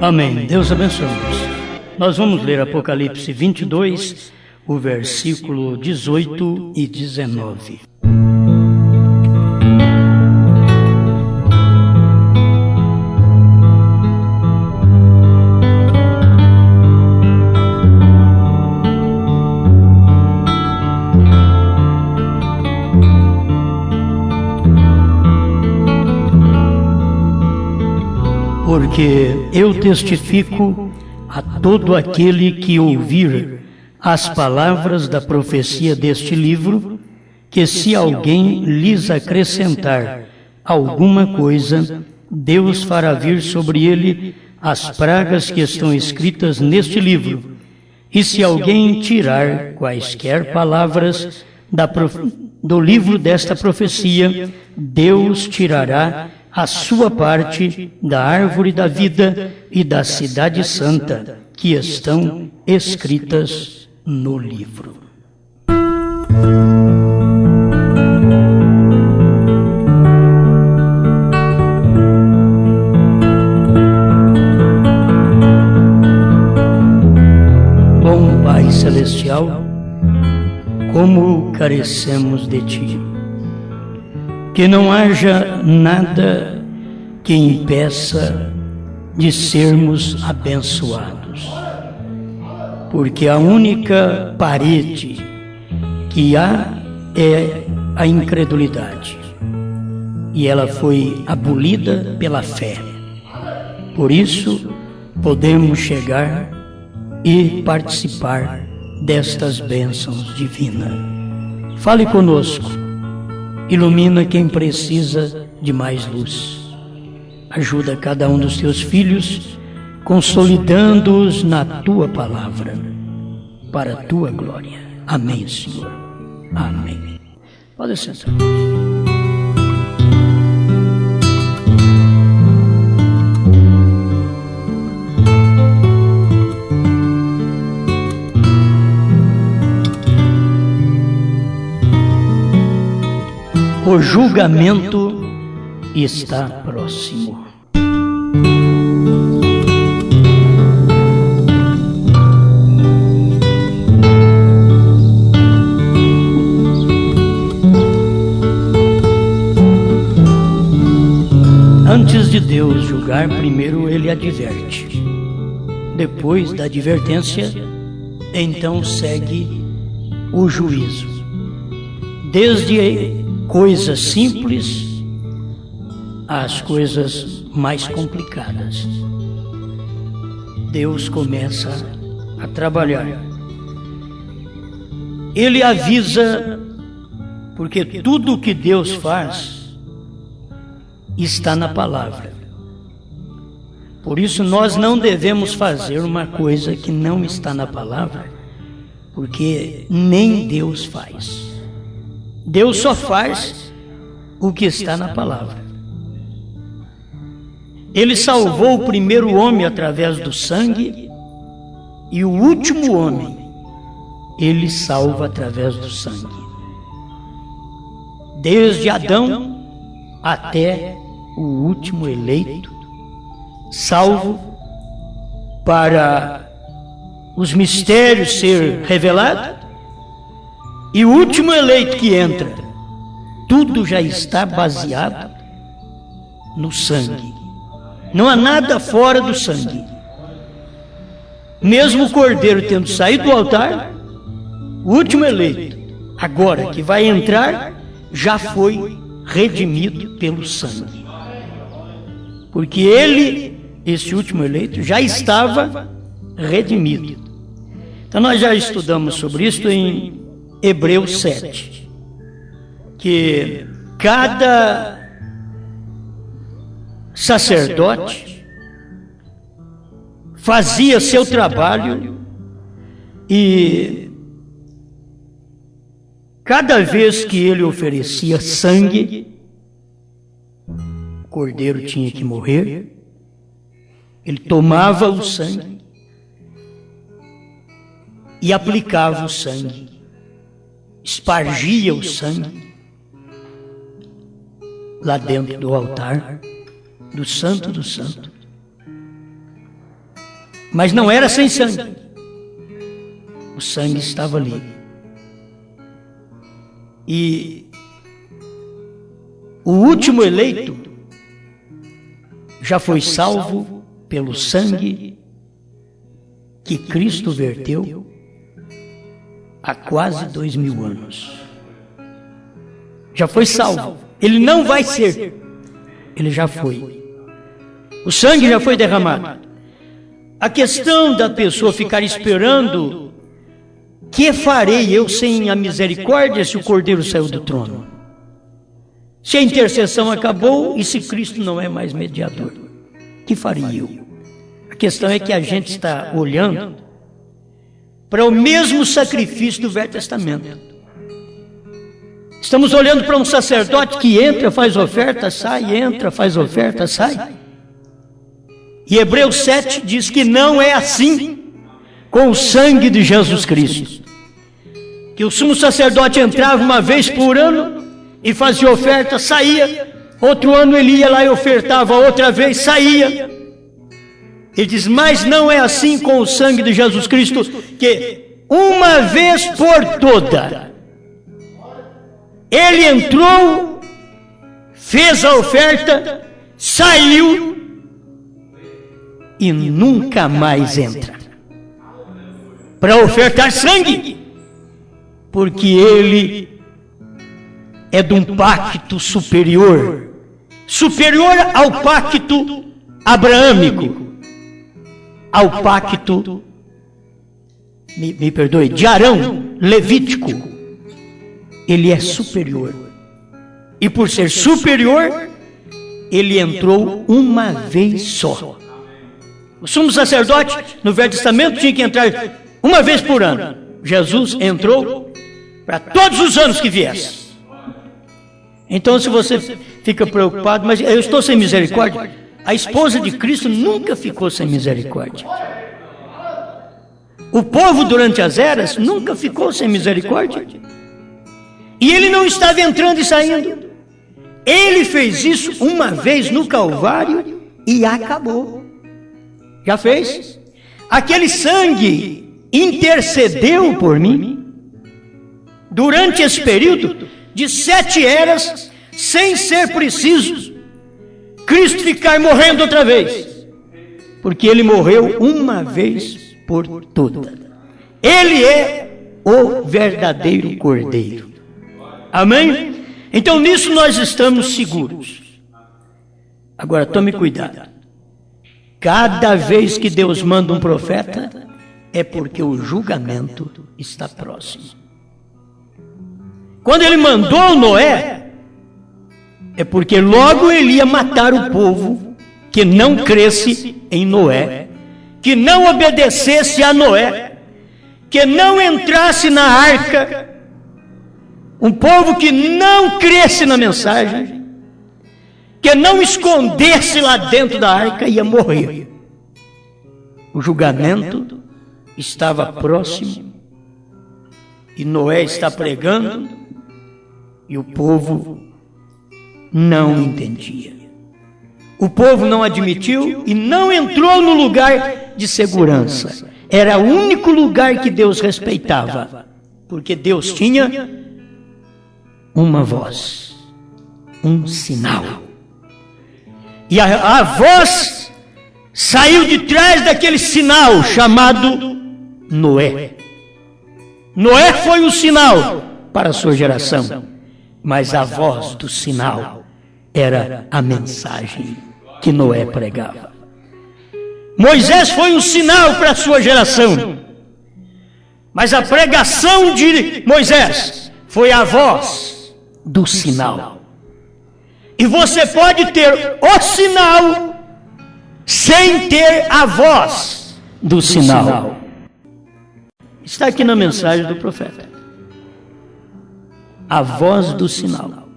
Amém. Deus abençoe-nos. Nós vamos ler Apocalipse 22, o versículo 18 e 19. Porque eu testifico a todo aquele que ouvir as palavras da profecia deste livro, que se alguém lhes acrescentar alguma coisa, Deus fará vir sobre ele as pragas que estão escritas neste livro. E se alguém tirar quaisquer palavras do livro desta profecia, Deus tirará a sua parte da árvore da vida e da cidade santa, que estão escritas no livro. Bom Pai Celestial, como carecemos de Ti. Que não haja nada que impeça de sermos abençoados, porque a única parede que há é a incredulidade, e ela foi abolida pela fé. Por isso, podemos chegar e participar destas bênçãos divinas. Fale conosco. Ilumina quem precisa de mais luz. Ajuda cada um dos teus filhos, consolidando-os na tua palavra, para a tua glória. Amém, Senhor. Amém. Pode sentar. O julgamento está próximo. Antes de Deus julgar, primeiro Ele adverte. Depois da advertência, então segue o juízo. Desde coisas simples às coisas mais complicadas, Deus começa a trabalhar. Ele avisa, porque tudo o que Deus faz está na palavra. Por isso nós não devemos fazer uma coisa que não está na palavra, porque nem Deus faz. Deus só faz o que está na palavra. Ele salvou o primeiro homem através do sangue, e o último homem Ele salva através do sangue. Desde Adão até o último eleito, salvo para os mistérios ser revelados, e o último eleito que entra, tudo já está baseado no sangue. Não há nada fora do sangue. Mesmo o cordeiro tendo saído do altar, o último eleito, agora que vai entrar, já foi redimido pelo sangue. Porque ele, esse último eleito, já estava redimido. Então nós já estudamos sobre isso em Hebreus 7, que cada sacerdote fazia seu trabalho e cada vez que ele oferecia sangue, o cordeiro tinha que morrer, ele tomava o sangue e aplicava o sangue, espargia o sangue lá dentro do altar do Santo do Santo. Mas não era sem sangue. O sangue estava ali. E o último eleito já foi salvo pelo sangue que Cristo verteu há quase 2000 anos. Já foi salvo. Ele não vai ser. Ele já foi. O sangue já foi derramado. A questão da pessoa ficar esperando: que farei eu sem a misericórdia se o Cordeiro saiu do trono? Se a intercessão acabou e se Cristo não é mais mediador, que faria eu? A questão é que a gente está olhando para o mesmo sacrifício do Velho Testamento. Estamos olhando para um sacerdote que entra, faz oferta, sai, entra, faz oferta, sai. E Hebreus 7 diz que não é assim com o sangue de Jesus Cristo. Que o sumo sacerdote entrava uma vez por ano e fazia oferta, saía. Outro ano ele ia lá e ofertava outra vez, saía. Ele diz: mas não é assim com o sangue de Jesus Cristo, que uma vez por toda ele entrou, fez a oferta, saiu e nunca mais entra para ofertar sangue, porque ele é de um pacto superior, superior ao pacto abraâmico, ao pacto, me perdoe, de Arão, levítico. Ele é superior. E por ser superior, ele entrou uma vez só. O sumo sacerdote no Velho Testamento tinha que entrar uma vez por ano. Jesus entrou para todos os anos que viesse. Então, se você fica preocupado: mas eu estou sem misericórdia, a esposa de Cristo nunca ficou sem misericórdia. O povo durante as eras nunca ficou sem misericórdia. E ele não estava entrando e saindo. Ele fez isso uma vez no Calvário e acabou. Já fez? Aquele sangue intercedeu por mim durante esse período de 7 eras, sem ser preciso Cristo ficar morrendo outra vez, porque ele morreu uma vez por toda. Ele é o verdadeiro Cordeiro. Amém? Então nisso nós estamos seguros. Agora tome cuidado. Cada vez que Deus manda um profeta, é porque o julgamento está próximo. Quando ele mandou Noé, é porque logo ele ia matar o povo que não cresce em Noé, que não obedecesse a Noé, que não entrasse na arca. Um povo que não cresce na mensagem, que não escondesse lá dentro da arca, ia morrer. O julgamento estava próximo e Noé está pregando e o povo não entendia. O povo não admitiu e não entrou no lugar de segurança. Era o único lugar que Deus respeitava, porque Deus tinha uma voz, um sinal. E a voz saiu de trás daquele sinal chamado Noé. Noé foi o sinal para a sua geração, mas a voz do sinal era a mensagem que Noé pregava. Moisés foi um sinal para a sua geração, mas a pregação de Moisés foi a voz do sinal. E você pode ter o sinal sem ter a voz do sinal. Está aqui na mensagem do profeta. A voz do sinal.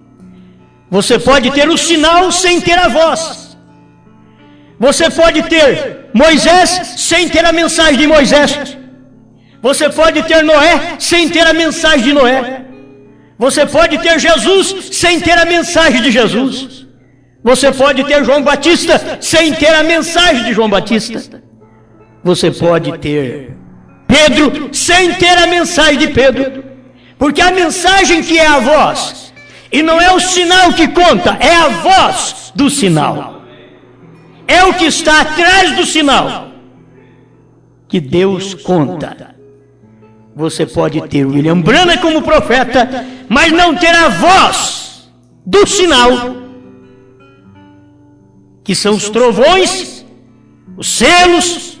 Você pode ter o sinal sem ter a voz. Você pode ter Moisés sem ter a mensagem de Moisés. Você pode ter Noé sem ter a mensagem de Noé. Você pode ter Jesus sem ter a mensagem de Jesus. Você pode ter João Batista sem ter a mensagem de João Batista. você pode ter Pedro sem ter a mensagem de Pedro, porque a mensagem que é a voz, e não é o sinal que conta, é a voz do sinal, é o que está atrás do sinal que Deus conta. Você pode ter William Branham como profeta, mas não ter a voz do sinal, que são os trovões, os selos,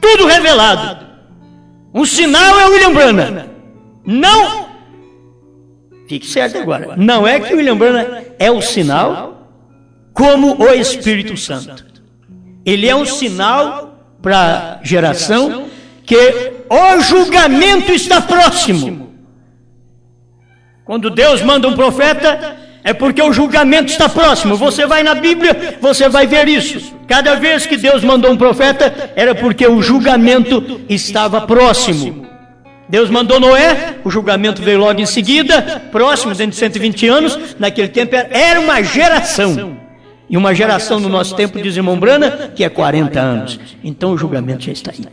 tudo revelado. O sinal é William Branham. Não, fique certo agora, não é que William Branham é o sinal como o Espírito Santo. Ele é um sinal para a geração que o julgamento está próximo. Quando Deus manda um profeta, é porque o julgamento está próximo. Você vai na Bíblia, você vai ver isso. Cada vez que Deus mandou um profeta, era porque o julgamento estava próximo. Deus mandou Noé, o julgamento veio logo em seguida, próximo, dentro de 120 anos. Naquele tempo era uma geração. E uma geração no nosso tempo, diz irmão Branham, que é 40 anos. Então o julgamento já está aí.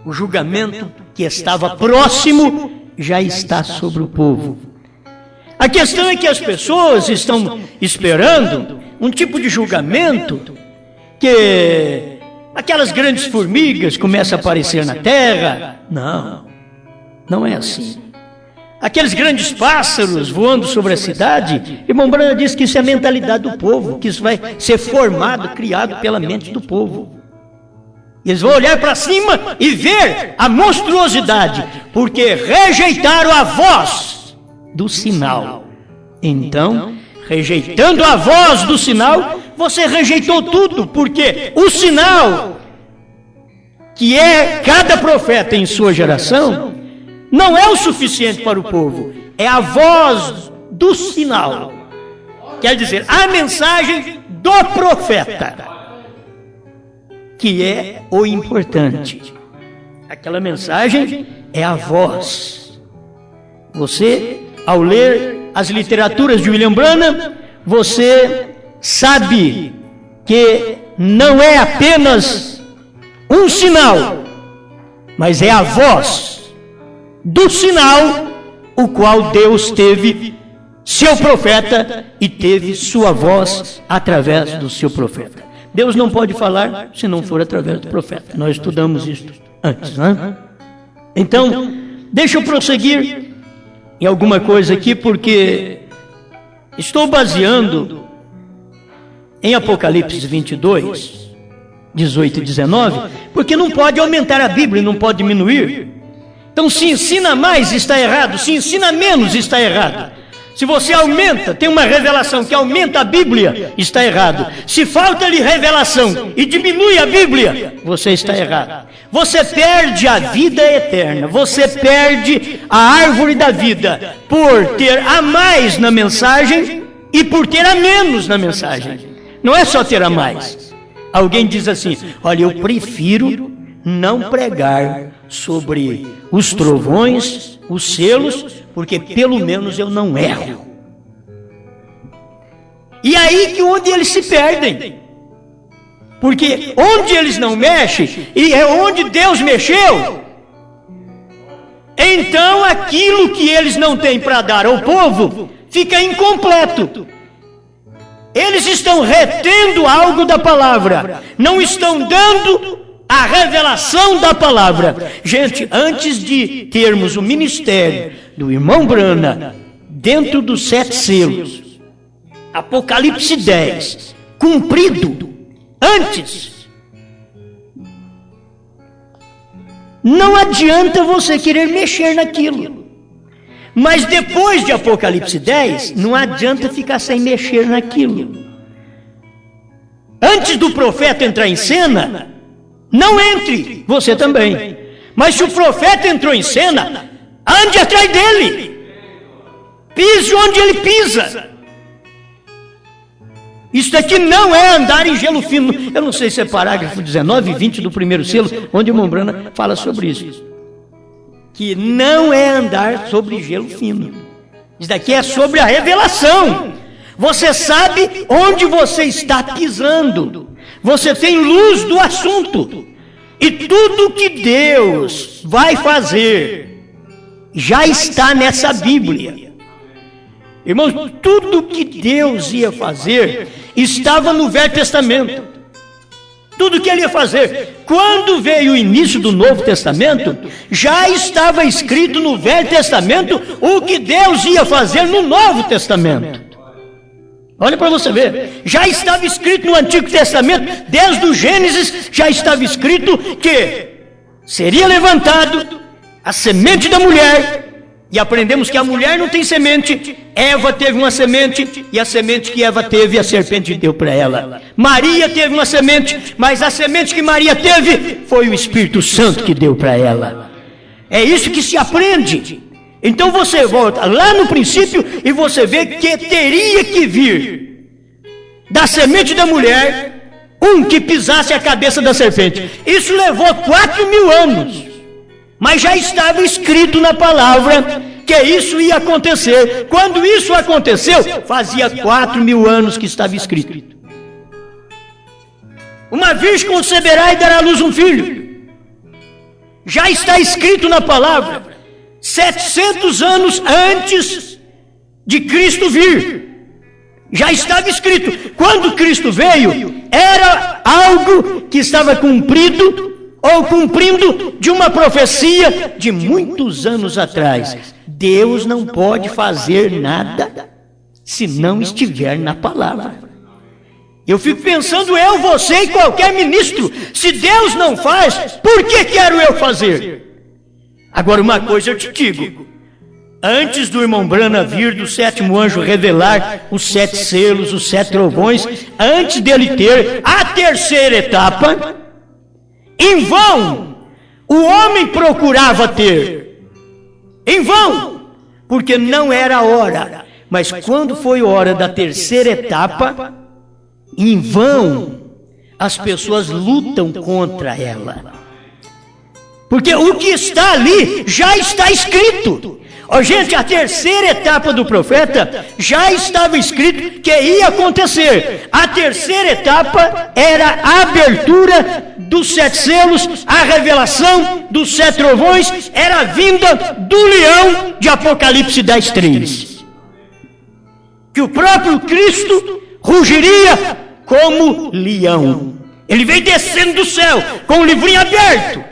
O julgamento que estava próximo já está sobre o povo. A questão é que as pessoas estão esperando um tipo de julgamento que aquelas grandes formigas começam a aparecer na terra. Não, não é assim. Aqueles grandes pássaros voando sobre a cidade, irmão Branham diz que isso é a mentalidade do povo, que isso vai ser formado, criado pela mente do povo. Eles vão olhar para cima e ver a monstruosidade, porque rejeitaram a voz do sinal. Então, rejeitando a voz do sinal, você rejeitou tudo, porque o sinal, que é cada profeta em sua geração, não é o suficiente para o povo, é a voz do sinal. Quer dizer, a mensagem do profeta, que é o importante. Aquela mensagem é a voz. Você, ao ler as literaturas de William Branham, você sabe que não é apenas um sinal, mas é a voz do sinal, o qual Deus teve seu profeta e teve sua voz através do seu profeta. Deus não pode falar se não for através do profeta. Nós estudamos isso antes, né? Então, deixa eu prosseguir em alguma coisa aqui, porque estou baseando em Apocalipse 22, 18 e 19, porque não pode aumentar a Bíblia, não pode diminuir. Então, se ensina mais, está errado. Se ensina menos, está errado. Se você aumenta, tem uma revelação que aumenta a Bíblia, está errado. Se falta-lhe revelação e diminui a Bíblia, você está errado. Você perde a vida eterna, você perde a árvore da vida por ter a mais na mensagem e por ter a menos na mensagem. Não é só ter a mais. Alguém diz assim: olha, eu prefiro não pregar sobre os trovões, os selos, porque pelo menos eu não erro. E aí que onde eles se perdem, porque onde eles não mexem, e é onde Deus mexeu, então aquilo que eles não têm para dar ao povo fica incompleto. Eles estão retendo algo da palavra, não estão dando a revelação da palavra. Gente, antes de termos o ministério do irmão Branham dentro dos 7 selos, Apocalipse 10, cumprido, antes, não adianta você querer mexer naquilo. Mas depois de Apocalipse 10, não adianta ficar sem mexer naquilo. Antes do profeta entrar em cena, não entre, você também. Mas se o profeta entrou em cena, ande atrás dele. Pise onde ele pisa. Isso daqui não é andar em gelo fino. Eu não sei se é parágrafo 19 e 20 do primeiro selo, onde o irmão Branham fala sobre isso. Que não é andar sobre gelo fino. Isso daqui é sobre a revelação. Você sabe onde você está pisando. você tem luz do assunto. E tudo que Deus vai fazer já está nessa Bíblia. Irmãos, tudo que Deus ia fazer estava no Velho Testamento. Tudo que ele ia fazer. Quando veio o início do Novo Testamento, já estava escrito no Velho Testamento o que Deus ia fazer no Novo Testamento. Olha para você ver, já estava escrito no Antigo Testamento, desde o Gênesis, já estava escrito que seria levantado a semente da mulher, e aprendemos que a mulher não tem semente, Eva teve uma semente, e a semente que Eva teve, a serpente deu para ela. Maria teve uma semente, mas a semente que Maria teve, foi o Espírito Santo que deu para ela. É isso que se aprende. Então você volta lá no princípio e você vê que teria que vir da semente da mulher um que pisasse a cabeça da serpente. Isso levou 4.000 anos, mas já estava escrito na palavra que isso ia acontecer. Quando isso aconteceu, fazia 4.000 anos que estava escrito. Uma virgem conceberá e dará à luz um filho. Já está escrito na palavra. 700 anos antes de Cristo vir, já estava escrito. Quando Cristo veio, era algo que estava cumprido ou cumprindo de uma profecia de muitos anos atrás. Deus não pode fazer nada se não estiver na palavra. Eu fico pensando, você e qualquer ministro, se Deus não faz, por que quero eu fazer? Agora, uma coisa eu te digo, antes do irmão Brana vir, do sétimo anjo revelar os 7 selos, os 7 trovões, antes dele ter a terceira etapa, em vão o homem procurava ter, em vão, porque não era a hora. Mas quando foi hora da terceira etapa, em vão as pessoas lutam contra ela. Porque o que está ali já está escrito. Gente, a terceira etapa do profeta já estava escrito que ia acontecer. A terceira etapa era a abertura dos 7 selos, a revelação dos 7 trovões, era a vinda do leão de Apocalipse 10:3. Que o próprio Cristo rugiria como leão. Ele veio descendo do céu com o livrinho aberto.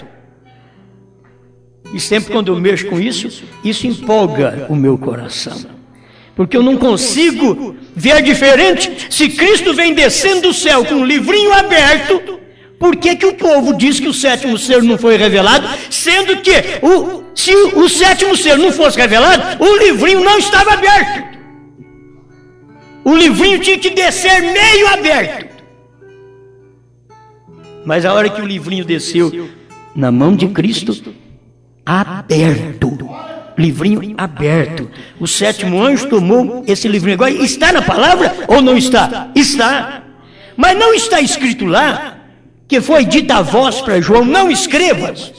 E sempre quando eu mexo com isso, isso empolga o meu coração. Porque eu não consigo ver diferente. Se Cristo vem descendo do céu com o livrinho aberto, por que o povo diz que o 7º selo não foi revelado? Sendo que se o 7º selo não fosse revelado, o livrinho não estava aberto. O livrinho tinha que descer meio aberto. Mas a hora que o livrinho desceu na mão de Cristo, aberto, livrinho aberto, o 7º anjo tomou esse livrinho. Agora, está na palavra ou não está? Está, mas não está escrito lá que foi dita a voz para João, não escrevas.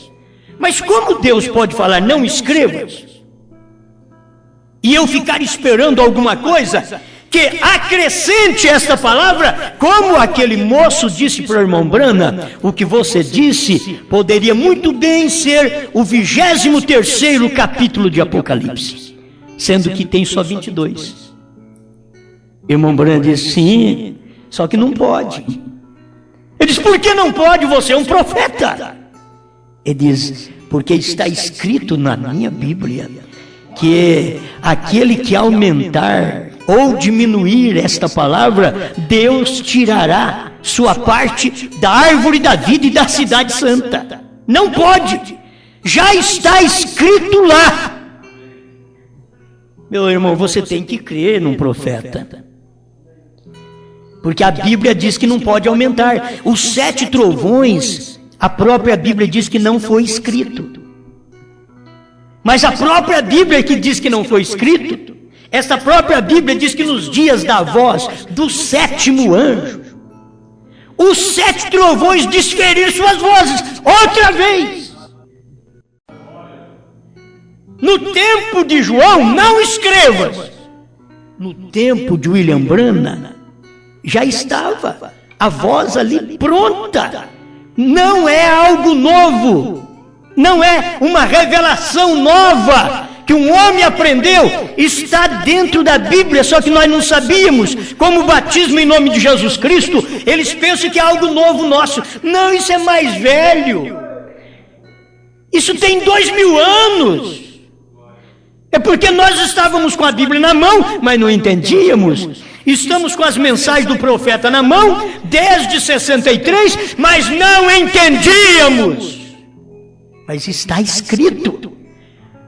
Mas como Deus pode falar não escrevas e eu ficar esperando alguma coisa que acrescente esta palavra, como aquele moço disse para o irmão Brana? O que você disse poderia muito bem ser o 23º capítulo de Apocalipse, sendo que tem só 22. Irmão Brana disse, sim, só que não pode. Ele diz, por que não pode? Você é um profeta. Ele diz, porque está escrito na minha Bíblia que aquele que aumentar ou diminuir esta palavra, Deus tirará sua parte da árvore da vida e da cidade santa. Não pode, já está escrito lá. Meu irmão, você tem que crer num profeta, porque a Bíblia diz que não pode aumentar. Os 7 trovões, a própria Bíblia diz que não foi escrito. Mas a própria Bíblia que diz que não foi escrito, esta própria Bíblia diz que nos dias da voz do 7º anjo, os 7 trovões desferiram suas vozes outra vez. No tempo de João, não escrevas. No tempo de William Branham, já estava a voz ali pronta. Não é algo novo, não é uma revelação nova que um homem aprendeu, está dentro da Bíblia, só que nós não sabíamos. Como o batismo em nome de Jesus Cristo, eles pensam que é algo novo nosso. Não, isso é mais velho. Isso tem 2000 anos. É porque nós estávamos com a Bíblia na mão, mas não entendíamos. Estamos com as mensagens do profeta na mão, desde 63, mas não entendíamos. Mas está escrito.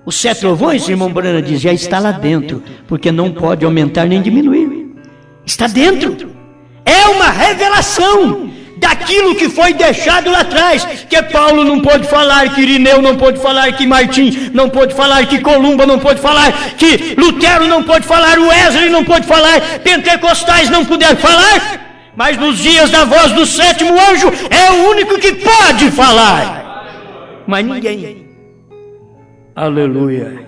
Os 7 trovões, irmão Brana diz, já está lá dentro, porque não pode aumentar nem diminuir. Está dentro. É uma revelação daquilo que foi deixado lá atrás, que Paulo não pôde falar, que Irineu não pôde falar, que Martim não pôde falar, que Columba não pôde falar, que Lutero não pôde falar, Wesley não pôde falar, pentecostais não puderam falar, mas nos dias da voz do 7º anjo é o único que pode falar, mas ninguém. Aleluia.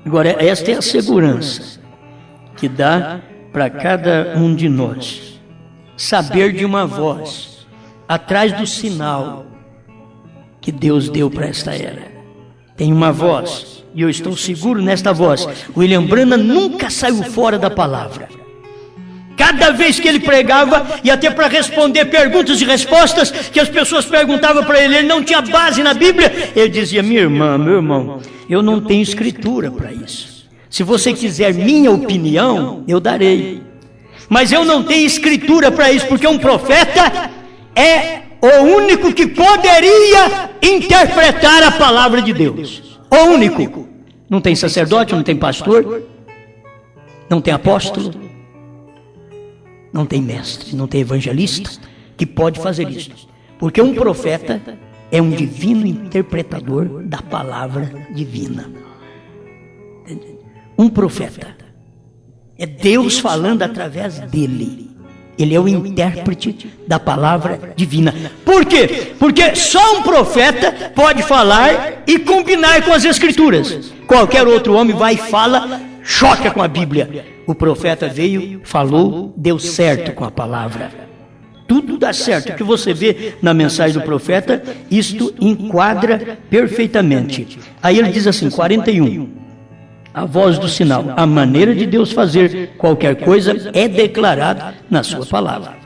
Agora, esta é a segurança que dá para cada um de nós. Saber de uma voz, atrás do sinal que Deus deu para esta era. Tem uma voz, e eu estou seguro nesta voz. William Branham nunca saiu fora da palavra. Cada vez que ele pregava, e até para responder perguntas e respostas que as pessoas perguntavam para ele, ele não tinha base na Bíblia, ele dizia: minha irmã, meu irmão, eu não tenho escritura para isso. Se você quiser minha opinião, eu darei. Mas eu não tenho escritura para isso, porque um profeta é o único que poderia interpretar a palavra de Deus. O único. Não tem sacerdote, não tem pastor, não tem apóstolo, não tem mestre, não tem evangelista que pode fazer isso. Porque um profeta é um divino interpretador da palavra divina. Um profeta é Deus falando através dele. Ele é o intérprete da palavra divina. Por quê? Porque só um profeta pode falar e combinar com as escrituras. Qualquer outro homem vai e fala, choca com a Bíblia. O profeta veio, falou, deu certo com a palavra. Tudo dá certo. O que você vê na mensagem do profeta, isto enquadra perfeitamente. Aí ele diz assim, 41. A voz do sinal, a maneira de Deus fazer qualquer coisa é declarada na sua palavra.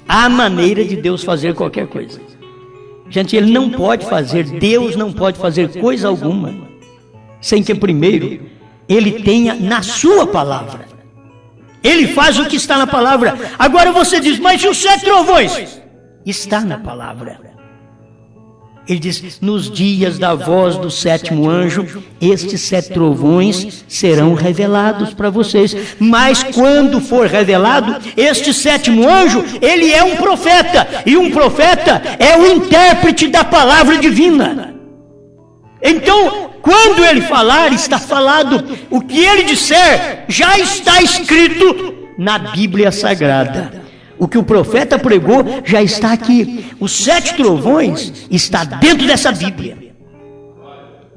A maneira de Deus fazer qualquer coisa. Gente, ele não pode fazer, Deus não pode fazer coisa alguma sem que primeiro ele tenha na sua palavra. Ele faz o que está na palavra. Agora você diz, mas e os 7 trovões? Está na palavra. Ele diz, nos dias da voz do 7º anjo, estes 7 trovões serão revelados para vocês. Mas quando for revelado, este 7º anjo, ele é um profeta. E um profeta é o intérprete da palavra divina. Então, quando ele falar, está falado. O que ele disser, já está escrito na Bíblia Sagrada. O que o profeta pregou já está aqui. Os 7 trovões está dentro dessa Bíblia.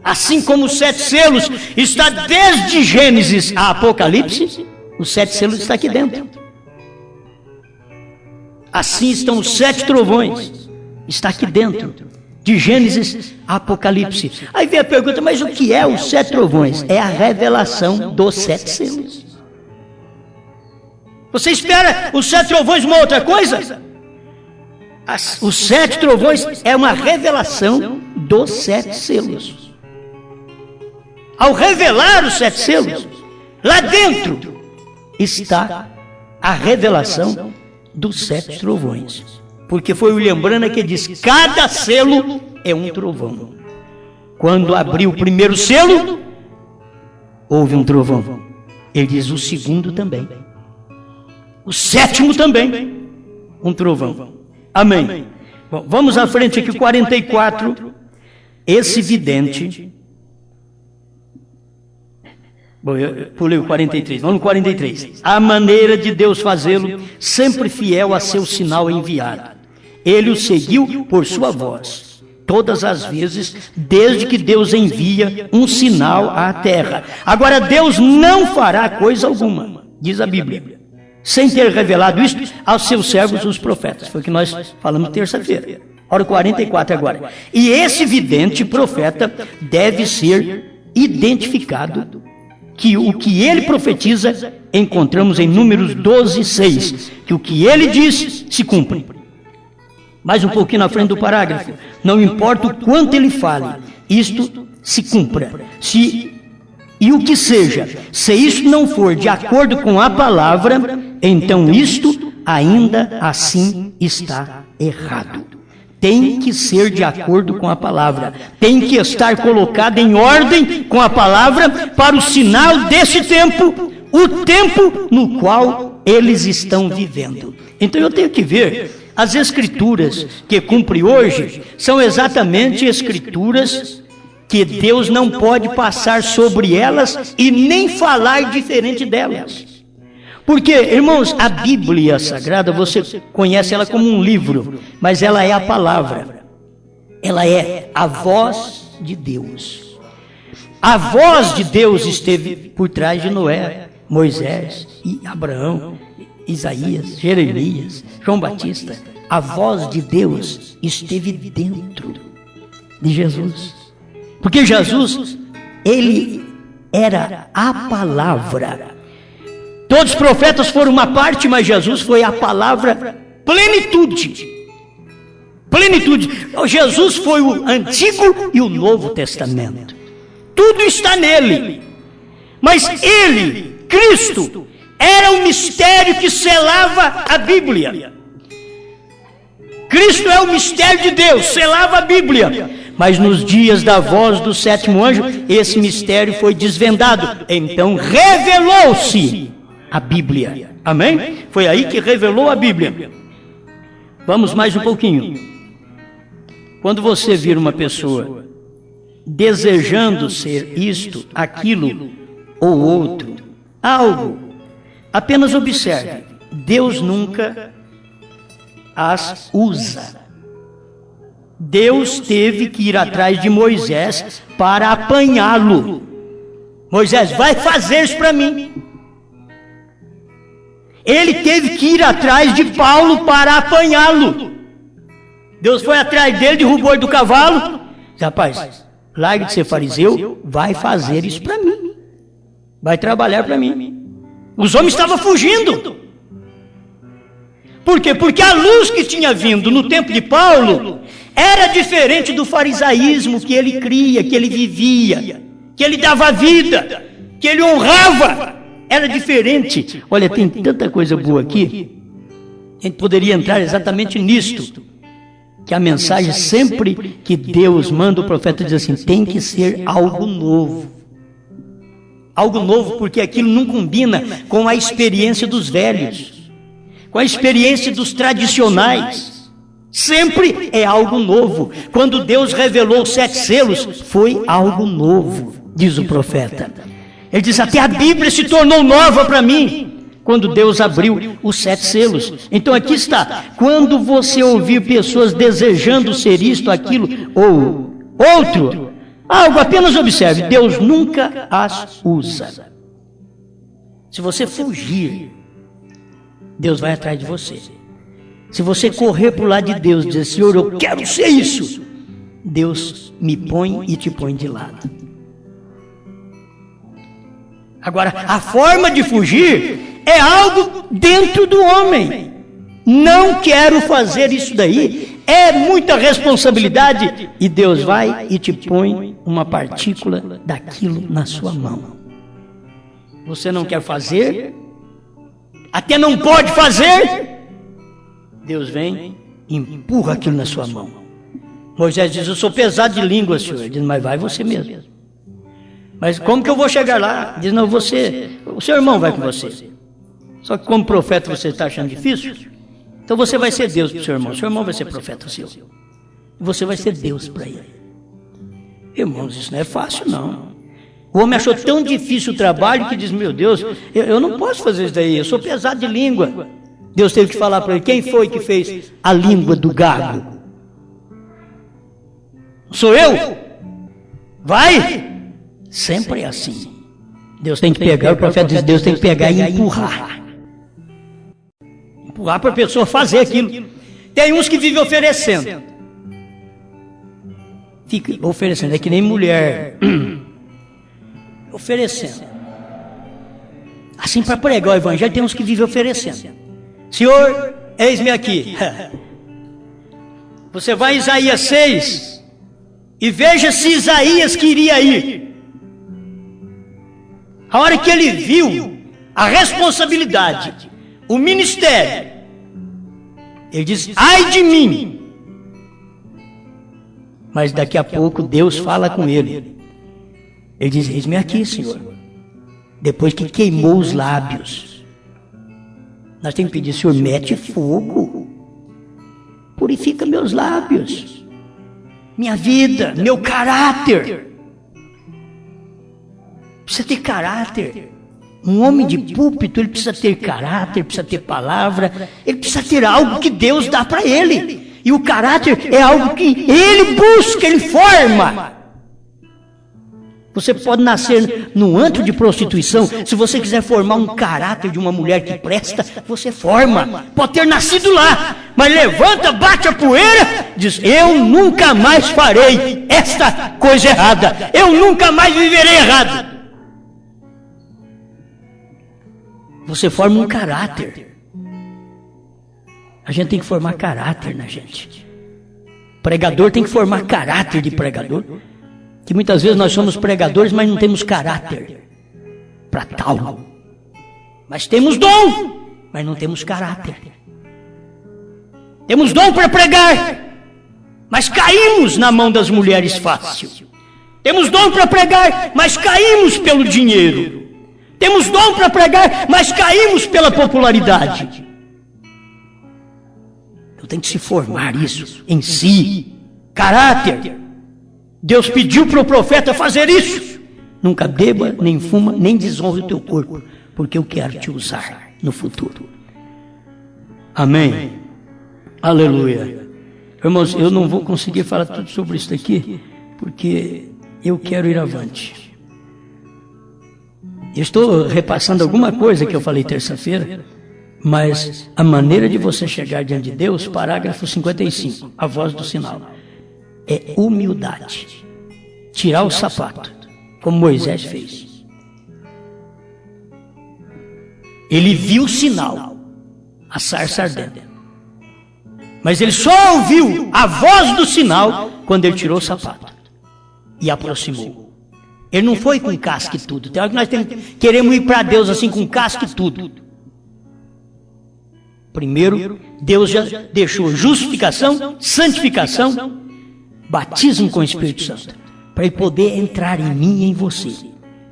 Assim como os 7 selos está desde Gênesis a Apocalipse, os 7 selos está aqui dentro. Assim estão os 7 trovões, está aqui dentro, de Gênesis a Apocalipse. Aí vem a pergunta, mas o que é os 7 trovões? É a revelação dos 7 selos. Você espera os 7 trovões uma outra coisa? Os 7 trovões é uma revelação dos 7 selos. Ao revelar os 7 selos, lá dentro está a revelação dos 7 trovões. Porque foi William Branham que disse, cada selo é um trovão. Quando abriu o primeiro selo, houve um trovão. Ele diz, o segundo também. O 7º também, um trovão. Amém. Bom, vamos à frente aqui, 44. Esse vidente. Bom, eu pulei o 43. Vamos no 43. A maneira de Deus fazê-lo, sempre fiel a seu sinal enviado. Ele o seguiu por sua voz. Todas as vezes, desde que Deus envia um sinal à terra. Agora, Deus não fará coisa alguma, diz a Bíblia, sem ter revelado isto aos seus servos, os profetas. Foi o que nós falamos terça-feira. Hora 44 agora. E esse vidente profeta deve ser identificado, que o que ele profetiza, encontramos em Números 12, 6, que o que ele diz se cumpre. Mais um pouquinho na frente do parágrafo. Não importa o quanto ele fale, isto se cumpra. E o que seja, se isso não for de acordo com a palavra, então isto ainda assim está errado. Tem que ser de acordo com a palavra. Tem que estar colocado em ordem com a palavra para o sinal desse tempo, o tempo no qual eles estão vivendo. Então eu tenho que ver, as escrituras que cumpre hoje são exatamente escrituras que Deus não pode passar sobre elas e nem falar diferente delas. Porque, irmãos, a Bíblia Sagrada, você conhece ela como um livro, mas ela é a palavra. Ela é a voz de Deus. A voz de Deus esteve por trás de Noé, Moisés, e Abraão, Isaías, Jeremias, João Batista. A voz de Deus esteve dentro de Jesus. Porque Jesus, ele era a palavra. Todos os profetas foram uma parte, mas Jesus foi a palavra plenitude. Plenitude. Jesus foi o Antigo e o Novo Testamento. Tudo está nele. Mas ele, Cristo, era o mistério que selava a Bíblia. Cristo é o mistério de Deus, selava a Bíblia. Mas nos dias da voz do sétimo anjo, esse mistério foi desvendado. Então revelou-se a Bíblia. Amém? Foi aí que revelou a Bíblia. Vamos mais um pouquinho. Quando você vir uma pessoa desejando ser isto, aquilo ou outro, algo, apenas observe. Deus nunca as usa. Deus teve que ir atrás de Moisés para apanhá-lo. Moisés, vai fazer isso para mim. Ele teve que ir atrás de Paulo para apanhá-lo. Deus foi atrás dele, derrubou ele do cavalo. Rapaz, largue de ser fariseu, vai fazer isso para mim. Vai trabalhar para mim. Os homens estavam fugindo. Por quê? Porque a luz que tinha vindo no tempo de Paulo era diferente do farisaísmo que ele cria, que ele vivia, que ele dava vida, que ele honrava. Era diferente. Olha, tem tanta coisa boa aqui. A gente poderia entrar exatamente nisto. Que a mensagem sempre que Deus manda o profeta diz assim, tem que ser algo novo. Algo novo porque aquilo não combina com a experiência dos velhos, com a experiência dos tradicionais. Sempre é algo novo. Quando Deus revelou os 7 selos, foi algo novo, diz o profeta. Ele diz, até a Bíblia se tornou nova para mim, quando Deus abriu os 7 selos. Então aqui está, quando você ouvir pessoas desejando ser isto, aquilo, ou outro, algo, apenas observe, Deus nunca as usa. Se você fugir, Deus vai atrás de você. Se você correr para o lado de Deus e dizer, Senhor, eu quero ser isso, Deus me põe e te põe de lado. Agora, a forma de fugir é algo dentro do homem. Não quero fazer isso daí. É muita responsabilidade. E Deus vai e te põe uma partícula daquilo na sua mão. Você não quer fazer? Até não pode fazer? Deus vem e empurra aquilo na sua mão. Moisés diz, eu sou pesado de língua, Senhor. Ele diz, mas vai você mesmo. Mas como que eu vou chegar lá? Diz, não, você, o seu irmão vai com você. Só que como profeta você está achando difícil? Então você vai ser Deus para o seu irmão vai ser profeta seu. E você vai ser Deus para ele. Irmãos, isso não é fácil não. O homem achou tão difícil o trabalho que diz, meu Deus, eu não posso fazer isso daí, eu sou pesado de língua. Deus teve que falar para ele, quem foi que fez a língua do gado? Sou eu? Vai! Sempre é assim. Deus tem que pegar, o profeta diz, Deus tem que pegar e empurrar. lugar para a pessoa fazer aquilo. Tem uns que vivem oferecendo. Fica oferecendo, é que nem mulher. Oferecendo. Assim, para pregar o evangelho, tem uns que vivem oferecendo. Senhor, eis-me aqui. Você vai em Isaías 6 e veja se Isaías queria ir. A hora que ele viu a responsabilidade, o ministério, ele diz, ai de mim. Mas daqui a pouco Deus fala com ele. Ele diz, eis-me aqui, Senhor. Depois que queimou os lábios, nós temos que pedir, Senhor, mete fogo. Purifica meus lábios, minha vida, meu caráter. Precisa ter caráter. Um homem de púlpito, ele precisa ter caráter, precisa ter palavra, ele precisa ter algo que Deus dá para ele. E o caráter é algo que ele busca, ele forma. Você pode nascer num antro de prostituição, se você quiser formar um caráter de uma mulher que presta, você forma. Pode ter nascido lá, mas levanta, bate a poeira, diz, eu nunca mais farei esta coisa errada, eu nunca mais viverei errado. Você forma um caráter. A gente tem que formar caráter na gente. Pregador tem que formar caráter de pregador. Que muitas vezes nós somos pregadores, mas não temos caráter para tal. Mas temos dom, mas não temos caráter. Temos dom para pregar, mas caímos na mão das mulheres fácil. Temos dom para pregar, mas caímos pelo dinheiro. Temos dom para pregar, mas caímos pela popularidade. Então tem que se formar isso em si. Caráter. Deus pediu para o profeta fazer isso. Nunca beba, nem fuma, nem desonre o teu corpo, porque eu quero te usar no futuro. Amém. Aleluia. Irmãos, eu não vou conseguir falar tudo sobre isso daqui, porque eu quero ir avante. Eu estou repassando alguma coisa que eu falei terça-feira, mas a maneira de você chegar diante de Deus, parágrafo 55, a voz do sinal, é humildade. Tirar o sapato, como Moisés fez. Ele viu o sinal, a sarça ardendo. Mas ele só ouviu a voz do sinal quando ele tirou o sapato e aproximou. Ele não foi com casca e tudo. Tem hora que nós queremos ir para Deus assim com casca e tudo. Primeiro, Deus já deixou justificação, santificação, batismo com o Espírito Santo, para ele poder entrar em mim e em você.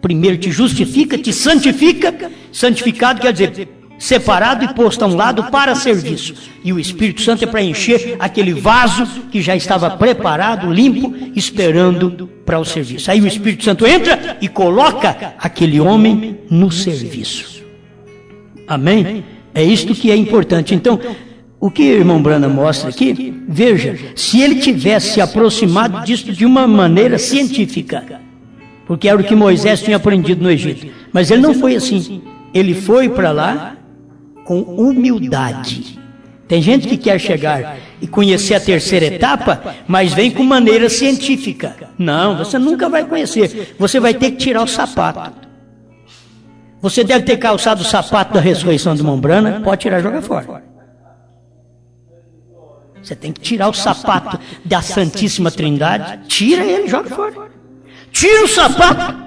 Primeiro te justifica, te santifica. Santificado quer dizer separado e posto a um lado para serviço. E o Espírito Santo é para encher aquele vaso que já estava preparado, limpo, esperando para o serviço. Aí o Espírito Santo entra e coloca aquele homem no serviço. Amém? É isto que é importante. Então, o que o irmão Branham mostra aqui, veja, se ele tivesse se aproximado disso de uma maneira científica, porque era o que Moisés tinha aprendido no Egito, mas ele não foi assim. Ele foi para lá com humildade. Tem gente que quer chegar e conhecer a terceira etapa, mas vem com maneira científica. Não, você nunca vai conhecer. Você vai ter que tirar o sapato. Você deve ter calçado o sapato da ressurreição do irmão Branham, pode tirar e jogar fora. Você tem que tirar o sapato da Santíssima Trindade, tira ele e joga fora. Tira o sapato.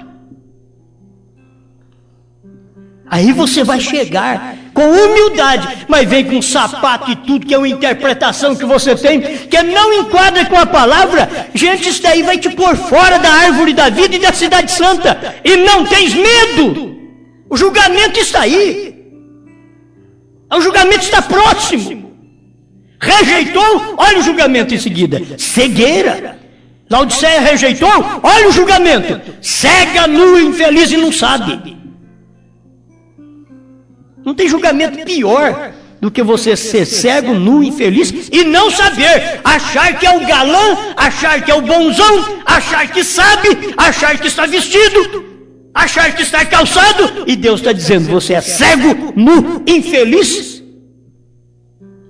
Aí você vai chegar com humildade, mas vem com sapato e tudo, que é uma interpretação que você tem, que não enquadra com a palavra. Gente, isso daí vai te pôr fora da árvore da vida e da cidade santa. E não tens medo. O julgamento está aí. O julgamento está próximo. Rejeitou, olha o julgamento em seguida. Cegueira. Laodiceia rejeitou, olha o julgamento. Cega, nu, infeliz e não sabe. Não tem julgamento pior do que você ser cego, nu, infeliz e não saber. Achar que é o galã, achar que é o bonzão, achar que sabe, achar que está vestido, achar que está calçado. E Deus está dizendo, você é cego, nu, infeliz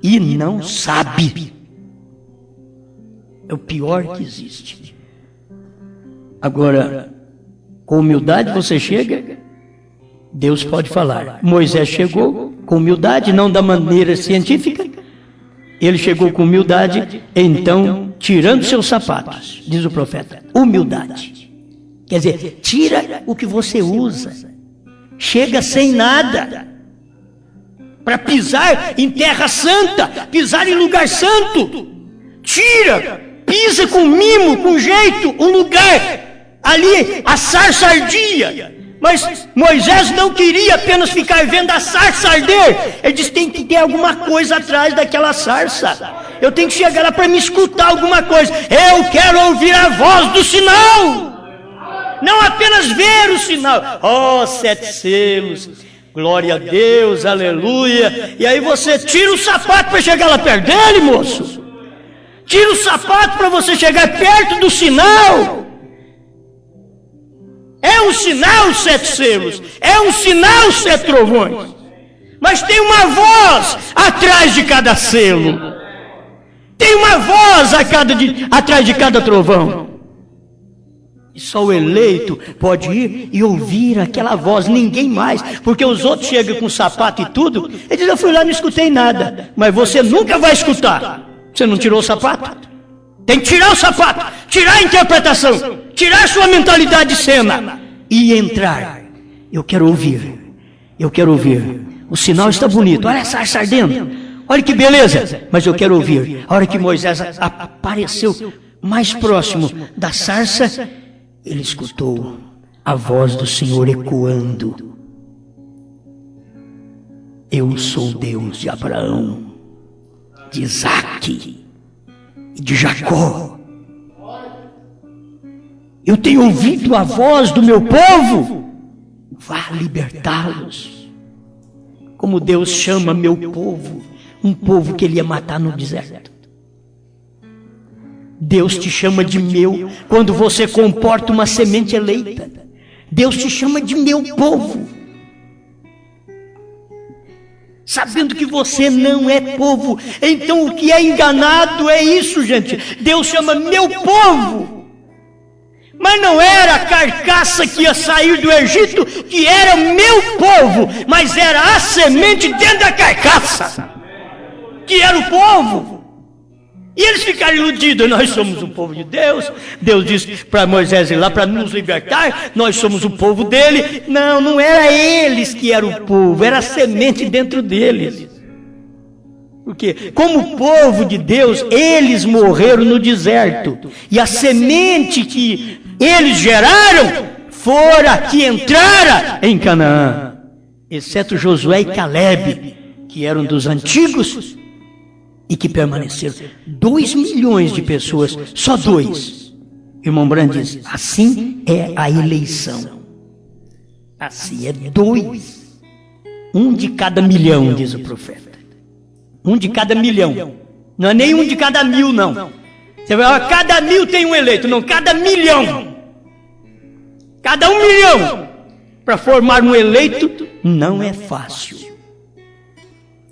e não sabe. É o pior que existe. Agora, com humildade você chega, Deus pode falar. Moisés chegou com humildade, não da maneira científica. Ele chegou com humildade, então, tirando seus sapatos, diz o profeta, humildade. Quer dizer, tira o que você usa. Chega sem nada. Para pisar em terra santa, pisar em lugar santo. Tira, pisa com mimo, com jeito, um lugar. Ali a sarça ardia. Mas Moisés não queria apenas ficar vendo a sarça arder. Ele disse, tem que ter alguma coisa atrás daquela sarça. Eu tenho que chegar lá para me escutar alguma coisa. Eu quero ouvir a voz do sinal. Não apenas ver o sinal. Oh, 7 selos. Glória a Deus, aleluia. E aí você tira o sapato para chegar lá perto dele, moço. Tira o sapato para você chegar perto do sinal. É um sinal 7 selos, é um sinal 7 trovões, mas tem uma voz atrás de cada selo, tem uma voz atrás de cada trovão, e só o eleito pode ir e ouvir aquela voz, ninguém mais, porque os outros chegam com sapato e tudo, ele diz, eu fui lá e não escutei nada, mas você nunca vai escutar, você não tirou o sapato? Tem que tirar o sapato, tirar a interpretação, tirar sua mentalidade de cena e entrar. Eu quero ouvir, eu quero ouvir. O sinal está bonito, olha a sarça ardendo, olha que beleza, mas eu quero ouvir. A hora que Moisés apareceu mais próximo da sarça, ele escutou a voz do Senhor ecoando. Eu sou Deus de Abraão, de Isaque e de Jacó. Eu tenho ouvido a voz do meu povo, vá libertá-los. Como Deus chama meu povo, um povo que ele ia matar no deserto. Deus te chama de meu, quando você comporta uma semente eleita. Deus te chama de meu povo. Sabendo que você não é povo, então o que é enganado é isso, gente. Deus chama meu povo. Mas não era a carcaça que ia sair do Egito, que era meu povo, mas era a semente dentro da carcaça, que era o povo. E eles ficaram iludidos, nós somos o povo de Deus. Deus disse para Moisés ir lá para nos libertar, nós somos o povo dele. Não, não era eles que eram o povo, era a semente dentro deles. Porque, como povo de Deus, eles morreram no deserto. E a semente que eles geraram fora que entrara em Canaã. Exceto Josué e Calebe, que eram dos antigos e que permaneceram. 2 milhões de pessoas, só 2. Irmão Brand diz, assim é a eleição. Assim é 2. 1 de cada milhão, diz o profeta. 1 de cada milhão. Não é nem 1 de cada 1000, não. Você vai, cada 1000 tem um eleito. Não, cada milhão. Cada 1 milhão. Para formar um eleito, não é fácil.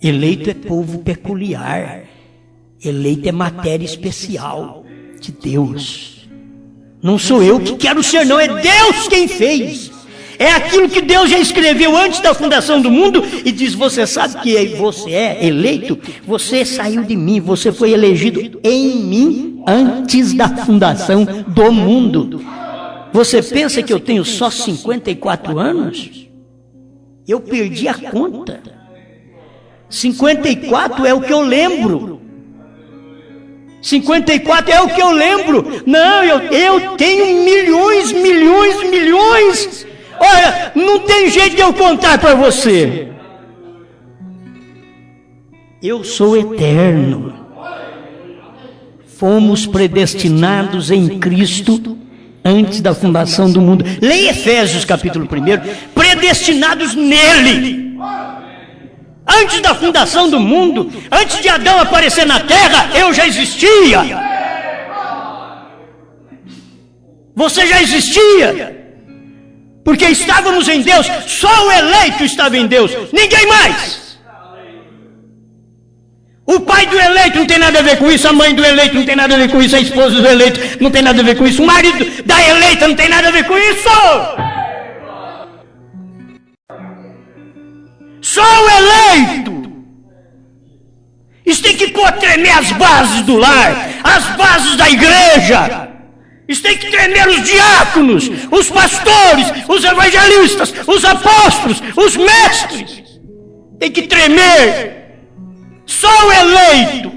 Eleito é povo peculiar. Eleito é matéria especial de Deus. Não sou eu que quero ser, não. É Deus quem fez. É aquilo que Deus já escreveu antes da fundação do mundo e diz, você sabe que você é eleito? Você saiu de mim, você foi elegido em mim antes da fundação do mundo. Você pensa que eu tenho só 54 anos? Eu perdi a conta. 54 é o que eu lembro. 54 é o que eu lembro. Não, eu tenho milhões. Olha, não tem jeito de eu contar para você. Eu sou eterno. Fomos predestinados em Cristo antes da fundação do mundo. Leia Efésios capítulo 1. Predestinados nele. Antes da fundação do mundo, antes de Adão aparecer na terra, eu já existia. Você já existia. Porque estávamos em Deus, só o eleito estava em Deus, ninguém mais. O pai do eleito não tem nada a ver com isso, a mãe do eleito não tem nada a ver com isso, a esposa do eleito não tem nada a ver com isso, o marido da eleita não tem nada a ver com isso. Só o eleito. Isso tem que pôr tremer as bases do lar, as bases da igreja. Isso tem que tremer os diáconos, os pastores, os evangelistas, os apóstolos, os mestres. Tem que tremer. Só o eleito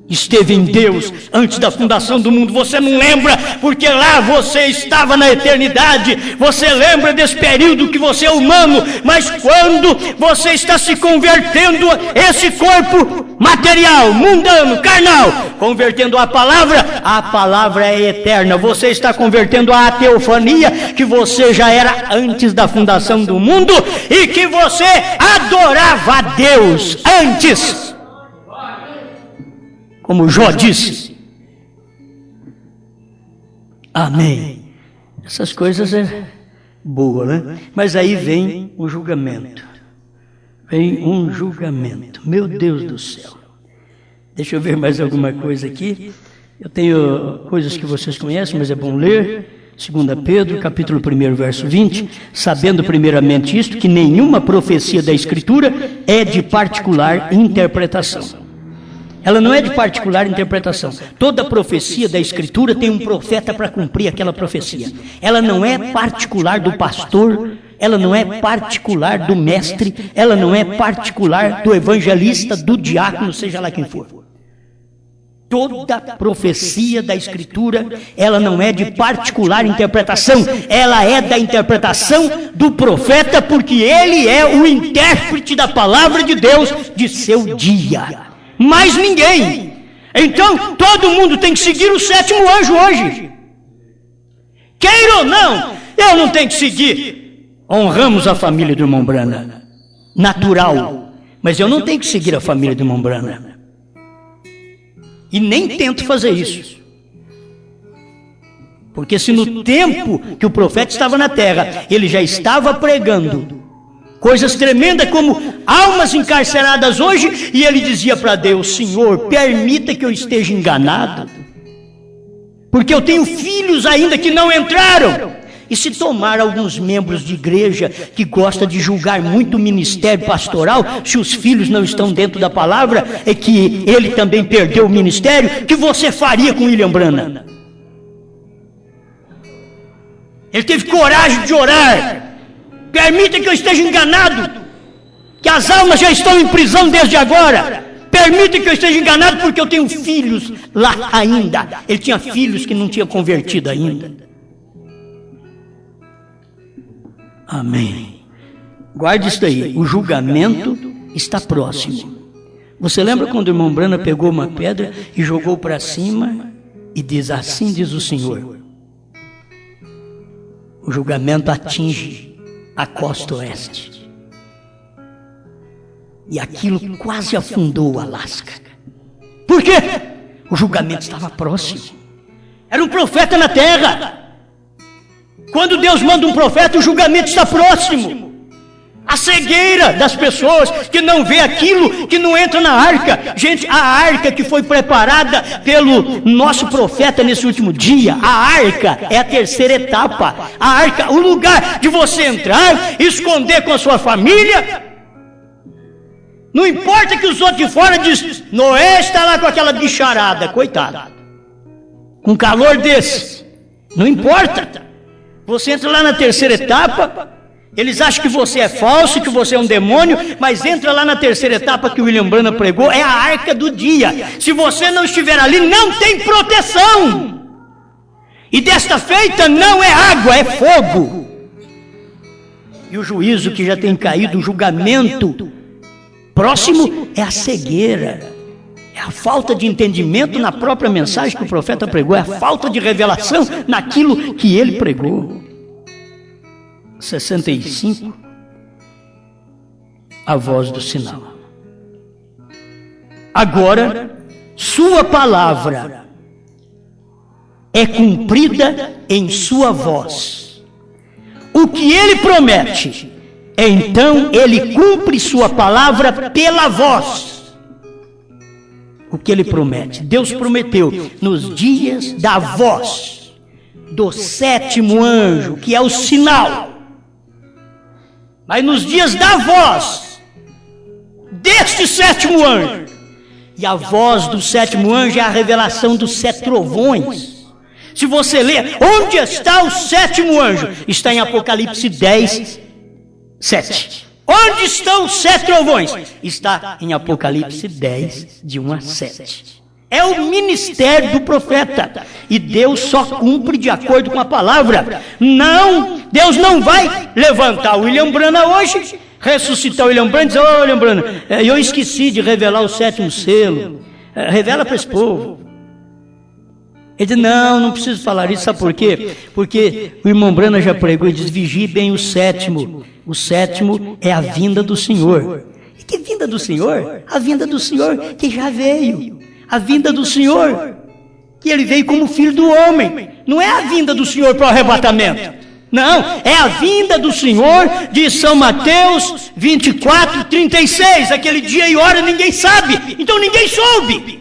esteve em Deus antes da fundação do mundo. Você não lembra, porque lá você estava na eternidade. Você lembra desse período que você é humano, mas quando você está se convertendo, esse corpo material, mundano, carnal, convertendo a palavra é eterna. Você está convertendo a teofania, que você já era antes da fundação do mundo e que você adorava a Deus antes. Como Jó disse. Amém. Essas coisas é boa, né? Mas aí vem o julgamento. Vem um julgamento. Meu Deus do céu. Deixa eu ver mais alguma coisa aqui. Eu tenho coisas que vocês conhecem, mas é bom ler. 2 Pedro, capítulo 1, verso 20. Sabendo primeiramente isto, que nenhuma profecia da Escritura é de particular interpretação. Ela não é de particular interpretação. Toda profecia da Escritura tem um profeta para cumprir aquela profecia. Ela não é particular do pastor, ela não é particular do mestre, ela não é particular do evangelista, do diácono, seja lá quem for. Toda profecia da Escritura, ela não é de particular interpretação, ela é da interpretação do profeta, porque ele é o intérprete da palavra de Deus de seu dia. Mais ninguém. Então todo mundo tem que seguir o sétimo anjo hoje. Queira ou não, eu não tenho que seguir. Honramos a família do irmão Brana, natural, mas eu não tenho que seguir a família do irmão Brana. E nem tento fazer isso. Porque se no tempo que o profeta estava na terra, ele já estava pregando coisas tremendas como almas encarceradas hoje, e ele dizia para Deus: Senhor, permita que eu esteja enganado, porque eu tenho filhos ainda que não entraram. E se tomar alguns membros de igreja que gosta de julgar muito o ministério pastoral, se os filhos não estão dentro da palavra, é que ele também perdeu o ministério, o que você faria com William Branham? Ele teve coragem de orar. Permita que eu esteja enganado, que as almas já estão em prisão desde agora. Permita que eu esteja enganado, porque eu tenho filhos lá ainda. Ele tinha filhos que não tinha convertido ainda. Amém. Guarde isso aí. O julgamento está próximo. Você lembra quando o irmão Brana pegou uma pedra e jogou para cima e diz: assim diz o Senhor. O julgamento atinge a costa oeste. E aquilo quase afundou o Alasca. Por quê? O julgamento estava próximo. Era um profeta na terra. Quando Deus manda um profeta, o julgamento está próximo. A cegueira das pessoas que não vê aquilo, que não entra na arca. Gente, a arca que foi preparada pelo nosso profeta nesse último dia, a arca é a terceira etapa. A arca, o lugar de você entrar, esconder com a sua família. Não importa que os outros de fora dizem: Noé está lá com aquela bicharada, coitado, com calor desse. Não importa. Você entra lá na terceira etapa. Eles acham que você é falso, que você é um demônio, mas entra lá na terceira etapa que o William Branham pregou, é a arca do dia. Se você não estiver ali, não tem proteção. E desta feita não é água, é fogo. E o juízo que já tem caído, o julgamento próximo, é a cegueira. É a falta de entendimento na própria mensagem que o profeta pregou, é a falta de revelação naquilo que ele pregou. 65, a voz do sinal. Agora, sua palavra é cumprida em sua voz. O que ele promete então ele cumpre sua palavra pela voz. O que ele promete? Deus prometeu nos dias da voz do sétimo anjo, que é o sinal. Mas nos dias da voz deste sétimo anjo, e a voz do sétimo anjo é a revelação dos 7 trovões. Se você ler, onde está o sétimo anjo? Está em Apocalipse 10, 7. Onde estão os 7 trovões? Está em Apocalipse 10, de 1 a 7. É o ministério do profeta. E Deus só cumpre de acordo com a palavra. Não, Deus não vai levantar o William Branham hoje, ressuscitar o William Branham e dizer: ô William Branham, eu esqueci de revelar o 7º selo. Revela para esse povo. Ele diz: não preciso falar isso. Sabe por quê? Porque o irmão Branham já pregou e diz: vigie bem o 7º. O 7º é a vinda do Senhor. E que vinda do Senhor? A vinda do Senhor que já veio. A vinda do Senhor, que ele veio como filho do homem. Não é a vinda do Senhor para o arrebatamento. Não, é a vinda do Senhor de São Mateus 24, 36. Aquele dia e hora ninguém sabe, então ninguém soube.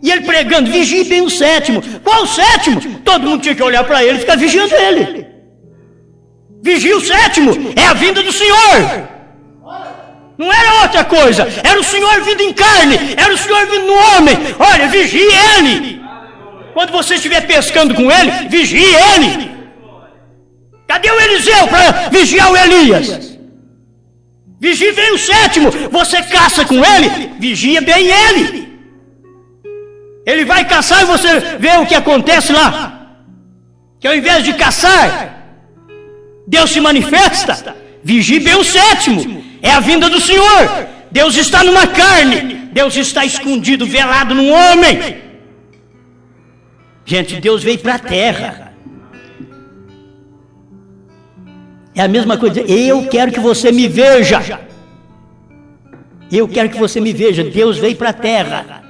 E ele pregando: vigie bem o 7º. Qual o 7º? Todo mundo tinha que olhar para ele e ficar vigiando ele. Vigia o 7º, é a vinda do Senhor. Não era outra coisa, era o Senhor vindo em carne, era o Senhor vindo no homem. Olha, vigie ele. Quando você estiver pescando com ele, vigie ele. Cadê o Eliseu para vigiar o Elias? Vigie bem o 7º. Você caça com ele, vigia bem ele. Ele vai caçar e você vê o que acontece lá. Que ao invés de caçar, Deus se manifesta. Vigie bem o 7º. É a vinda do Senhor. Deus está numa carne. Deus está escondido, velado num homem. Gente, Deus veio para a terra. É a mesma coisa. Eu quero que você me veja. Eu quero que você me veja. Deus veio para a terra.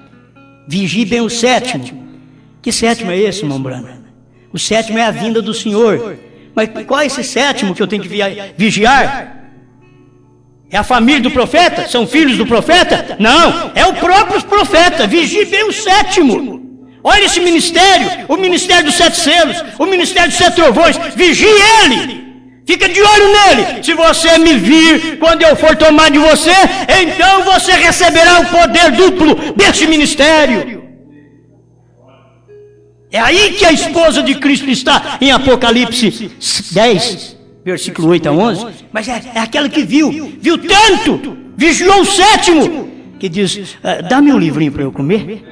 Vigie bem o 7º. Que 7º é esse, irmão Branham? O 7º é a vinda do Senhor. Mas qual é esse 7º que eu tenho que vigiar? É a família do profeta? São filhos do profeta? Não, é o próprio profeta. Vigie bem o 7º. Olha esse ministério, o ministério dos 7 selos, o ministério dos 7 trovões. Vigie ele. Fica de olho nele. Se você me vir quando eu for tomar de você, então você receberá o poder duplo desse ministério. É aí que a esposa de Cristo está, em Apocalipse 10, versículo 8 a 11. Mas é aquela que viu tanto, vigiou o 7º, que diz: dá-me um livrinho para eu comer.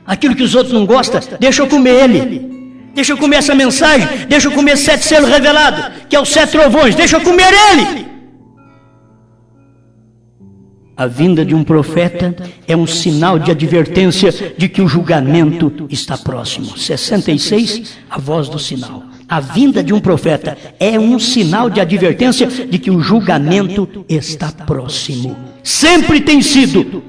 Aquilo que os outros não gostam, deixa eu comer ele. Deixa eu comer essa mensagem, deixa eu comer 7 selos revelados, que é os 7 trovões, deixa eu comer ele. A vinda de um profeta é um sinal de advertência de que o julgamento está próximo. 66, a voz do sinal. A vinda de um profeta é um sinal de advertência de que o julgamento está próximo. Sempre tem sido.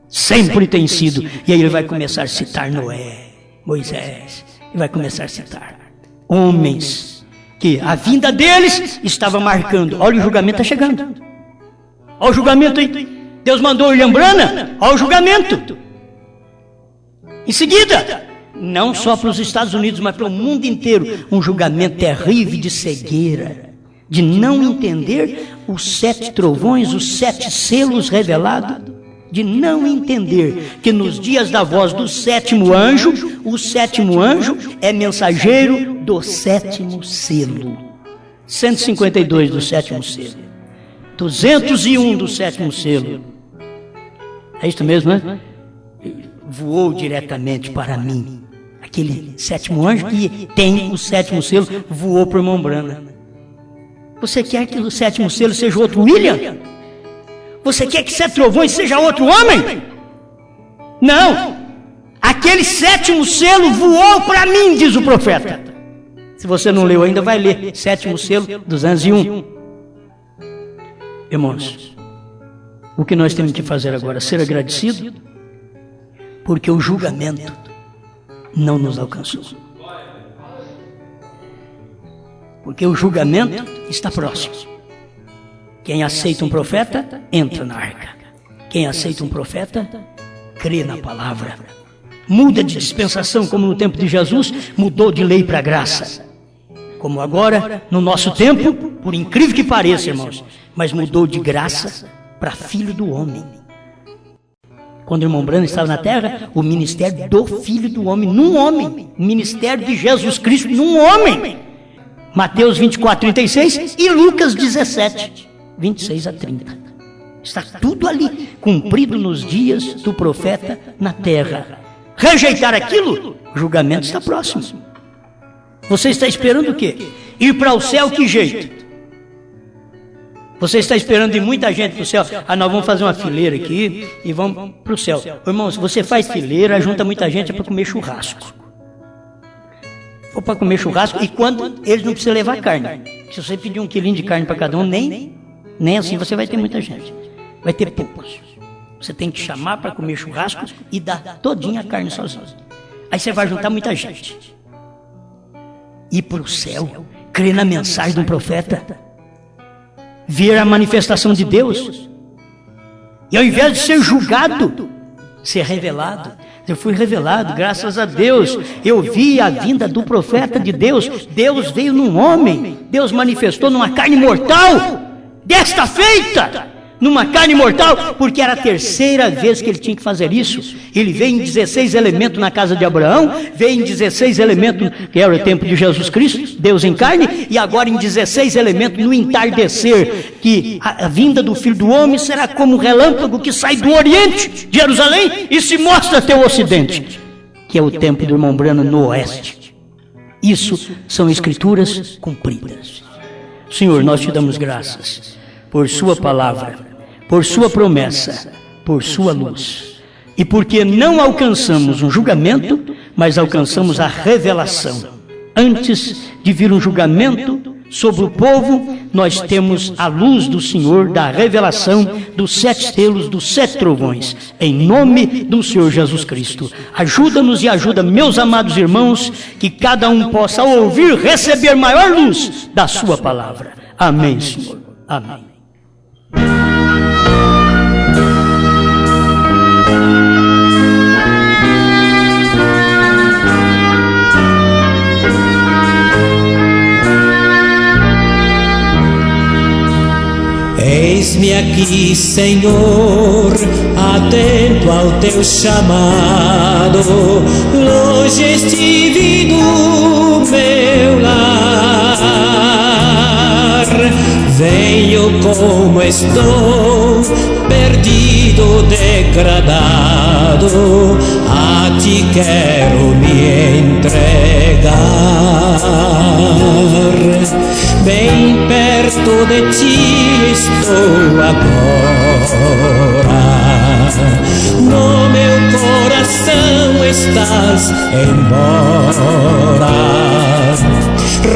Sempre tem sido. E aí ele vai começar a citar Noé, Moisés. E vai começar a citar homens que a vinda deles estava marcando. Olha, o julgamento está chegando. Olha o julgamento aí. Deus mandou o William Branham. Olha o julgamento. Em seguida, não só para os Estados Unidos, mas para o mundo inteiro, um julgamento terrível de cegueira, de não entender os 7 trovões, os 7 selos revelados, de não entender que nos dias da voz do 7º anjo, o 7º anjo é mensageiro do 7º selo. 152 do 7º selo. 201 do 7º selo. É isso mesmo, né? Voou diretamente para mim. Aquele 7º anjo que tem o 7º selo voou para o irmão Branham. Você quer que o 7º selo seja outro William? Você quer que 7 trovões seja outro homem? Não. Aquele 7º selo voou para mim, diz o profeta. Se você não leu ainda, vai ler. 7º selo, 201. Irmãos, o que nós temos que fazer agora? Ser agradecido, porque o julgamento não nos alcançou. Porque o julgamento está próximo. Quem aceita um profeta, entra na arca. Quem aceita um profeta, crê na palavra. Muda de dispensação, como no tempo de Jesus, mudou de lei para graça. Como agora, no nosso tempo, por incrível que pareça, irmãos, mas mudou de graça para filho do homem. Quando o irmão Branham estava na terra, o ministério do filho do homem, num homem. O ministério de Jesus Cristo num homem. Mateus 24, 36 e Lucas 17, 26 a 30. Está tudo ali, cumprido nos dias do profeta na terra. Rejeitar aquilo, o julgamento está próximo. Você está esperando o quê? Ir para o céu, que jeito? Você está esperando ir muita gente para o céu. Ah, nós vamos fazer uma fileira aqui e vamos para o céu. Irmãos, você faz fileira, junta muita gente, é para comer churrasco. Ou para comer churrasco, e quando eles não precisam levar carne. Se você pedir 1 quilinho de carne para cada um, nem assim você vai ter muita gente. Vai ter poucos. Você tem que chamar para comer churrasco e dar todinha a carne sozinho. Aí você vai juntar muita gente. Ir para o céu, crer na mensagem de um profeta, ver a manifestação de Deus, e ao invés de ser julgado, ser revelado. Eu fui revelado, graças a Deus. Eu vi a vinda do profeta de Deus. Deus veio num homem. Deus manifestou numa carne mortal, desta feita, numa carne mortal, porque era a terceira vez que ele tinha que fazer isso. Ele veio em 16 elementos na casa de Abraão, veio em 16 elementos, que era o tempo de Jesus Cristo, Deus em carne, e agora em 16 elementos no entardecer, que a vinda do Filho do Homem será como um relâmpago que sai do Oriente, de Jerusalém, e se mostra até o Ocidente, que é o tempo do irmão Branham no Oeste. Isso são escrituras cumpridas. Senhor, nós te damos graças por sua palavra, por sua promessa, por sua luz. E porque não alcançamos um julgamento, mas alcançamos a revelação. Antes de vir um julgamento sobre o povo, nós temos a luz do Senhor, da revelação dos 7 selos, dos 7 trovões. Em nome do Senhor Jesus Cristo. Ajuda-nos e ajuda meus amados irmãos, que cada um possa ouvir, receber maior luz da sua palavra. Amém, Senhor. Amém. Eis-me aqui, Senhor, atento ao teu chamado. Longe estive do meu lar. Venho como estou, perdido, degradado. A ti quero me entregar. Bem perto de ti estou agora. No meu coração estás embora.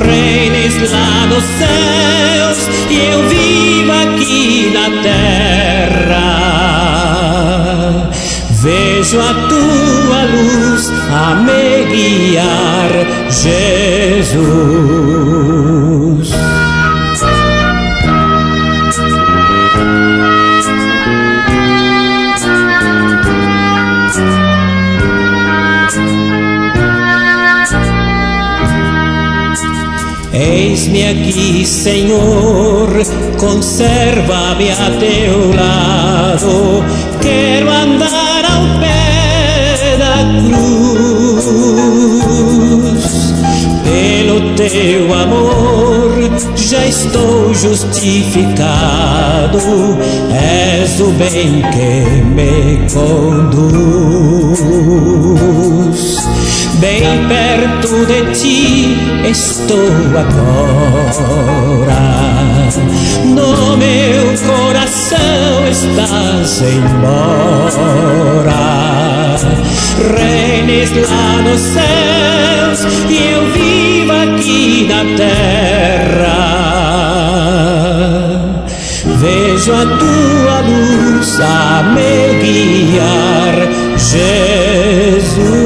Reines lá nos céus e eu vivo aqui na terra. Vejo a tua luz a me guiar, Jesus. Eis-me aqui, Senhor, conserva-me a teu lado. Quero andar ao pé da cruz. Pelo teu amor já estou justificado. És o bem que me conduz. Bem perto de ti estou agora. No meu coração estás embora. Reines lá nos céus e eu vivo aqui na terra. Vejo a tua luz a me guiar, Jesus.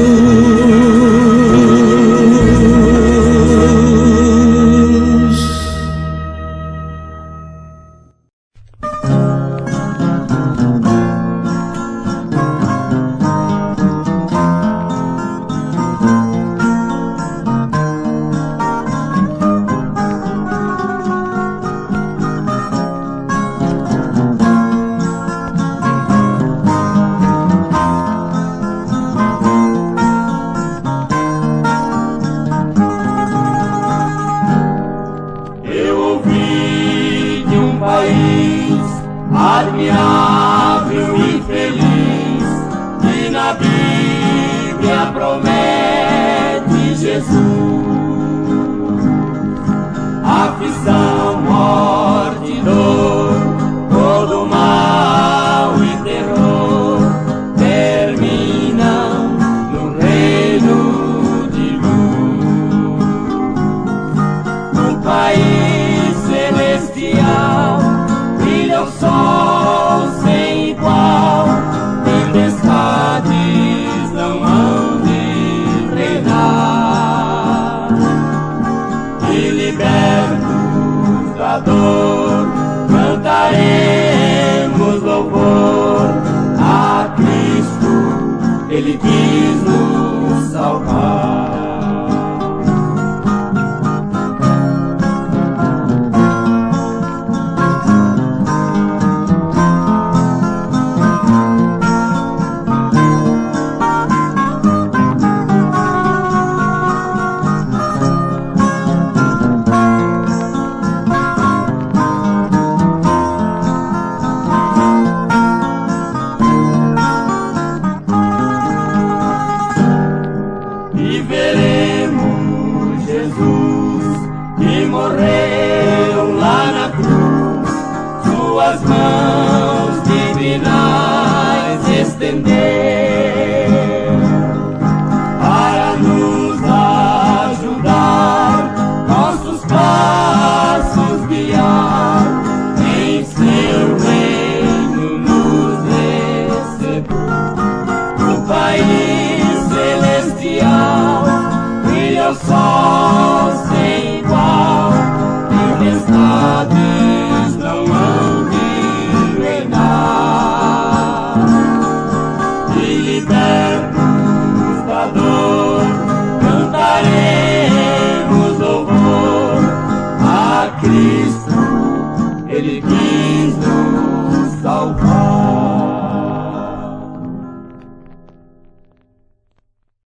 admirável e feliz, que na Bíblia promete Jesus. Aflição, morte, dor, todo mal e terror terminam no reino de luz. No país celestial brilha o sol sem igual, tempestades não hão de reinar. E libertos da dor, cantaremos louvor a Cristo, Ele quis nos salvar. E veremos Jesus que morreu lá na cruz, suas mãos divinais estender.